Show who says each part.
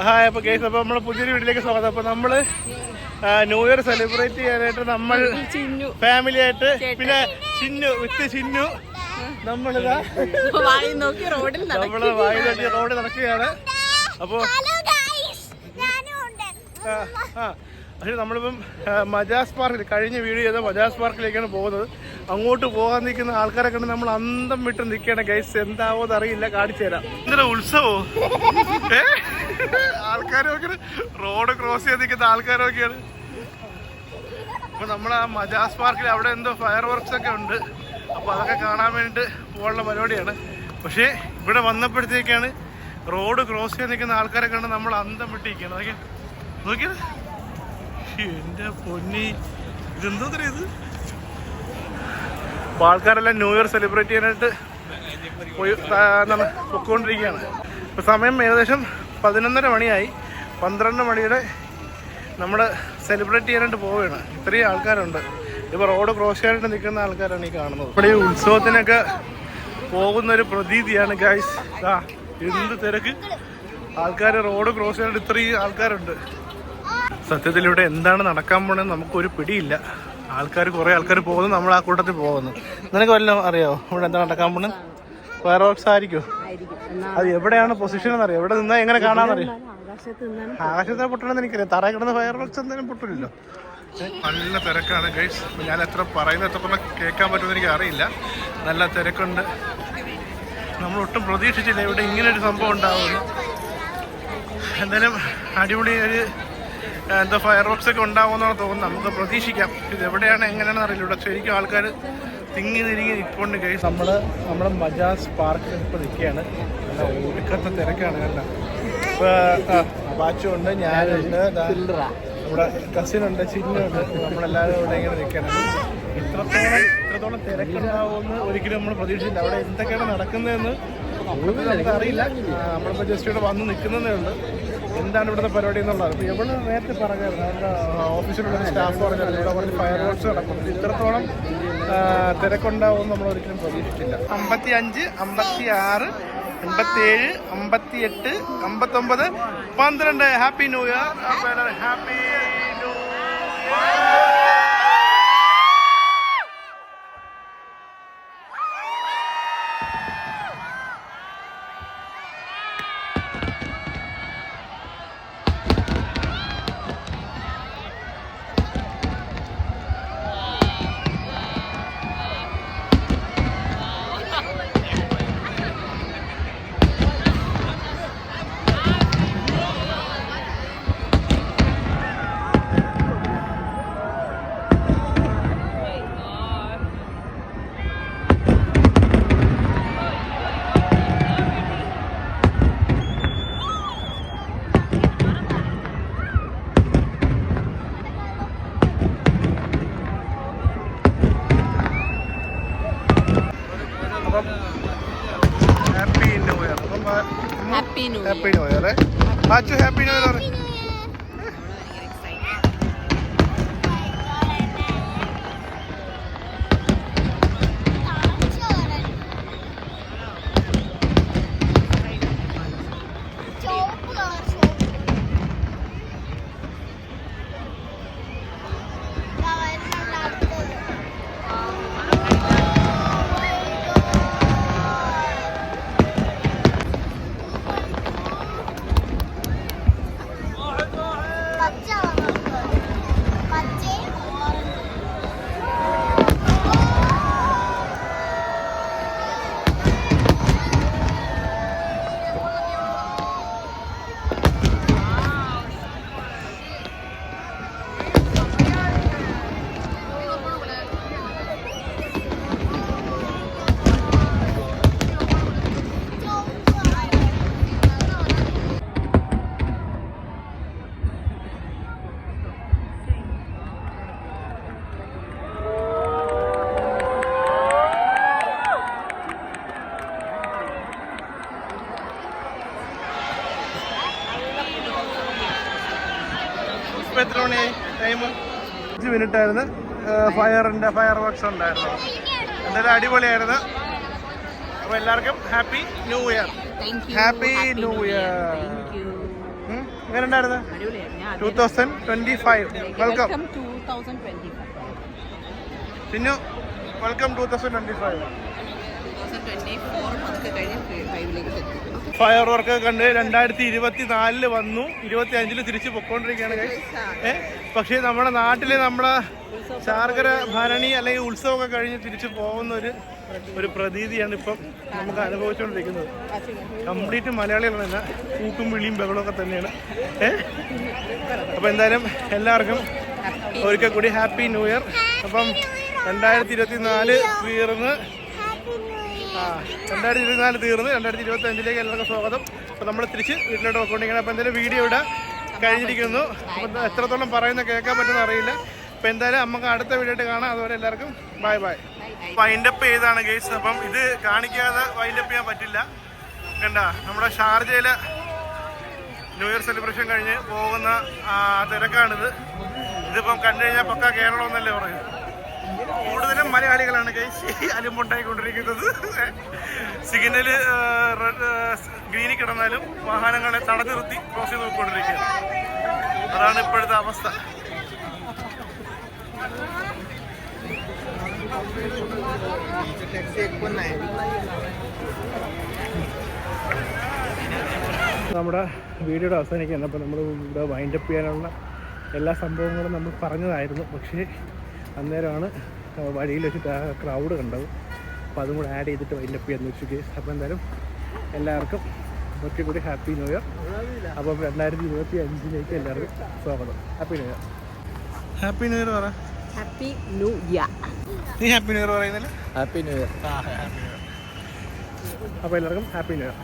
Speaker 1: Hi. അപ്പോൾ case അപ്പോൾ നമ്മുടെ പുതിയൊരു വീട്ടിലേക്ക് സ്വാഗതം. അപ്പോൾ നമ്മൾ ന്യൂ ഇയർ സെലിബ്രേറ്റ് ചെയ്യാനായിട്ട് നമ്മൾ ഫാമിലി ആയിട്ട് പിന്നെ ചിന്നു നമ്മളിതാ വായി നോക്കി റോഡിൽ നടക്കുകയാണ്. അപ്പോൾ പക്ഷേ നമ്മളിപ്പം മജാസ് പാർക്കിൽ കഴിഞ്ഞ വീഡിയോ ചെയ്ത മജാസ് പാർക്കിലേക്കാണ് പോകുന്നത്. അങ്ങോട്ട് പോകാൻ നിൽക്കുന്ന ആൾക്കാരെ കണ്ട് നമ്മൾ അന്തം വിട്ട് നിൽക്കുകയാണ് ഗൈസ്. എന്താവോ അറിയില്ല, കാണിച്ചു തരാം. എന്തിനാ ഉത്സവോ? ആൾക്കാരൊക്കെ റോഡ് ക്രോസ് ചെയ്ത് നിൽക്കുന്ന ആൾക്കാരൊക്കെയാണ്. അപ്പൊ നമ്മൾ ആ മജാസ് പാർക്കിൽ അവിടെ എന്തോ ഫയർ വർക്ക്സ് ഒക്കെ ഉണ്ട്. അപ്പൊ അതൊക്കെ കാണാൻ വേണ്ടിട്ട് പോകാനുള്ള പരിപാടിയാണ്. പക്ഷേ ഇവിടെ വന്നപ്പോഴത്തേക്കാണ് റോഡ് ക്രോസ് ചെയ്ത് നിൽക്കുന്ന ആൾക്കാരെ കണ്ട് നമ്മൾ അന്തം വിട്ടിരിക്കുകയാണ്. അതൊക്കെ നോക്കിയത് എന്റെ പൊന്നി, ഇതെന്തോ ഇത്. അപ്പൊ ആൾക്കാരെല്ലാം ന്യൂ ഇയർ സെലിബ്രേറ്റ് ചെയ്യാനായിട്ട് പൊയ്ക്കൊണ്ടിരിക്കുകയാണ്. ഇപ്പൊ സമയം ഏകദേശം 11:30 മണിയായി. 12 മണിയുടെ നമ്മൾ സെലിബ്രേറ്റ് ചെയ്യാനായിട്ട് പോവുകയാണ്. ഇത്രയും ആൾക്കാരുണ്ട്. ഇപ്പോൾ റോഡ് ക്രോസ് ചെയ്യാനായിട്ട് നിൽക്കുന്ന ആൾക്കാരാണ് ഈ കാണുന്നത്. ഇവിടെ ഈ ഉത്സവത്തിനൊക്കെ പോകുന്നൊരു പ്രതീതിയാണ് ഗൈസ്. എന്ത് തിരക്ക് ആൾക്കാർ, റോഡ് ക്രോസ് ചെയ്യാനായിട്ട് ഇത്രയും ആൾക്കാരുണ്ട്. സത്യത്തിൽ ഇവിടെ എന്താണ് നടക്കാൻ പോണെന്ന് നമുക്കൊരു പിടിയില്ല. കുറേ ആൾക്കാർ പോകുന്നു, നമ്മൾ ആ കൂട്ടത്തിൽ പോകുന്നു. നിനക്ക് വല്ലതും അറിയാമോ ഇവിടെ എന്താ നടക്കാൻ പോണത്? ഫയർ വർക്ക്സ് ആയിരിക്കും. അത് എവിടെയാണ് പൊസിഷൻ എന്നറിയാം. എവിടെ നിന്നാൽ എങ്ങനെ കാണാന്നറിയാം. ആകാശത്തെ പൊട്ടണമെന്ന് എനിക്കറിയാം. തറയിൽ കിടന്ന ഫയർ വർക്ക്സ് എന്തായാലും പൊട്ടില്ലല്ലോ. നല്ല തിരക്കാണ് ഗൈസ്. ഞാൻ എത്ര പറയുന്നത് എത്രത്തോളം കേൾക്കാൻ പറ്റുമെന്ന് എനിക്ക് അറിയില്ല. നല്ല തിരക്കുണ്ട്. നമ്മളൊട്ടും പ്രതീക്ഷിച്ചില്ല ഇവിടെ ഇങ്ങനൊരു സംഭവം ഉണ്ടാവുമെന്ന്. എന്തായാലും അടിപൊളി ഒരു എന്താ ഫയർ വർക്ക്സ് ഒക്കെ ഉണ്ടാവുമെന്നാണ് തോന്നുന്നത്. നമുക്ക് പ്രതീക്ഷിക്കാം. ഇത് എവിടെയാണ് എങ്ങനെയാണെന്ന് അറിയില്ല. ഇവിടെ ശരിക്കും ആൾക്കാർ തിങ്ങി നിൽക്കൊണ്ട് ഗൈസ്. നമ്മുടെ മജാസ് പാർക്കിൽ ഇപ്പോൾ നിൽക്കുകയാണ്. ഒടുക്കത്തെ തിരക്കാണ്. കണ്ട ഇപ്പോൾ ബാച്ചുണ്ട്, ഞാനുണ്ട്, നമ്മുടെ കസിനുണ്ട്, ചിന്നുണ്ട്. നമ്മളെല്ലാവരും ഇവിടെ ഇങ്ങനെ നിൽക്കുകയാണ്. ഇത്രത്തോളം തിരക്കുണ്ടാവുമെന്ന് ഒരിക്കലും നമ്മൾ പ്രതീക്ഷിച്ചില്ല. അവിടെ എന്തൊക്കെയാണ് നടക്കുന്നതെന്ന് നമുക്ക് അറിയില്ല. നമ്മളിപ്പോൾ ജസ്റ്റ് ഇവിടെ വന്ന് നിൽക്കുന്നതേ ഉള്ളൂ. എന്താണ് ഇവിടുത്തെ പരിപാടി എന്നുള്ളത് ഇപ്പോൾ എവിടെ നേരത്തെ പറഞ്ഞായിരുന്നു. അവരുടെ ഓഫീസിലുള്ള സ്റ്റാഫ് പറഞ്ഞായിരുന്നു ഇവിടെ കുറച്ച് ഫയർ വർക്ക്സ് നടക്കുന്നത്. ഇത്രത്തോളം തിരക്കുണ്ടാവും നമ്മൾ ഒരിക്കലും പ്രതീക്ഷിച്ചില്ല. 55, 56, 57, 58, 59, 12. Happy new year. Happy new year. Happy new year. Bachu happy new year. എത്ര മണിയായി? ടൈം 5 മിനിറ്റ് ആയിരുന്നു. ഫയർ വർക്ക്സ് ഉണ്ടായിരുന്നു. എന്തായാലും അടിപൊളിയായിരുന്നു. അപ്പോൾ എല്ലാവർക്കും happy new year. Happy new year. എങ്ങനെ ഉണ്ടായിരുന്നു? 2025 വെൽക്കം. പിന്നെ വെൽക്കം 2025. ഫയർ വർക്ക് കണ്ട് 2024 വന്നു, 2025 തിരിച്ച് പൊക്കോണ്ടിരിക്കുകയാണ്. പക്ഷേ നമ്മുടെ നാട്ടില് നമ്മുടെ ശാർക്കര ഭരണി അല്ലെങ്കിൽ ഉത്സവമൊക്കെ കഴിഞ്ഞ് തിരിച്ചു പോകുന്ന ഒരു പ്രതീതിയാണ് ഇപ്പം നമുക്ക് അനുഭവിച്ചുകൊണ്ടിരിക്കുന്നത്. കംപ്ലീറ്റ് മലയാളികൾ തന്നെ കൂട്ടും വിളിയും ബഹളമൊക്കെ തന്നെയാണ്. അപ്പം എന്തായാലും എല്ലാവർക്കും ഒരിക്കൽ കൂടി ഹാപ്പി ന്യൂ ഇയർ. അപ്പം 2024 തീർന്ന് 2024 തീർന്ന് 2025 എല്ലാവർക്കും സ്വാഗതം. അപ്പം നമ്മൾ തിരിച്ച് വീട്ടിലോട്ട് പോയിക്കൊണ്ടിരിക്കണം. അപ്പം എന്തായാലും വീഡിയോ ഇവിടെ കഴിഞ്ഞിരിക്കുന്നു. അപ്പം എത്രത്തോളം പറയുന്ന കേൾക്കാൻ പറ്റുമെന്ന് അറിയില്ല. അപ്പം എന്തായാലും നമുക്ക് അടുത്ത വീഡിയോ ആയിട്ട് കാണാം. അതുപോലെ എല്ലാവർക്കും ബൈ ബൈ. വൈൻഡപ്പ് ചെയ്താണ് ഗൈസ്. അപ്പം ഇത് കാണിക്കാതെ വൈൻഡപ്പ് ചെയ്യാൻ പറ്റില്ല. കണ്ട നമ്മുടെ ഷാർജയിലെ ന്യൂ ഇയർ സെലിബ്രേഷൻ കഴിഞ്ഞ് പോകുന്ന തിരക്കാണിത്. ഇതിപ്പം കണ്ടു കഴിഞ്ഞാൽ പക്ക കേരളം എന്നല്ലേ പറയുന്നത്. കൂടുതലും മലയാളികളാണ് ഗൈസ് അലുമ്പുണ്ടായിക്കൊണ്ടിരിക്കുന്നത്. സിഗ്നല് ഗ്രീനിൽ കിടന്നാലും വാഹനങ്ങളെ തടഞ്ഞു നിർത്തി ക്രോസ് ചെയ്ത് നോക്കിക്കൊണ്ടിരിക്കുകയാണ്. അതാണ് ഇപ്പോഴത്തെ അവസ്ഥ. നമ്മുടെ വീഡിയോയുടെ അവസാനിക്കുകയാണ്. അപ്പോൾ നമ്മൾ ഇവിടെ വൈൻഡപ്പ് ചെയ്യാനുള്ള എല്ലാ സംഭവങ്ങളും നമ്മൾ പറഞ്ഞതായിരുന്നു. പക്ഷേ അന്നേരമാണ് വഴിയിൽ വെച്ചിട്ട് ആ ക്രൗഡ് കണ്ടത്. അപ്പോൾ അതും കൂടെ ആഡ് ചെയ്തിട്ട് വൈൻഡപ്പ് ചെയ്യാൻ വെച്ചു. അപ്പോൾ എന്തായാലും എല്ലാവർക്കും ഒരിക്കൽ കൂടി ഹാപ്പി ന്യൂ ഇയർ. അപ്പോൾ 2025 എല്ലാവർക്കും സ്വാഗതം. Happy new year. Happy new year പറ.
Speaker 2: Happy new year.
Speaker 1: നീ ഹാപ്പി ന്യൂ ഇയർ പറയുന്നില്ല?
Speaker 2: Happy new year.
Speaker 1: അപ്പോൾ എല്ലാവർക്കും ഹാപ്പി ന്യൂ ഇയർ.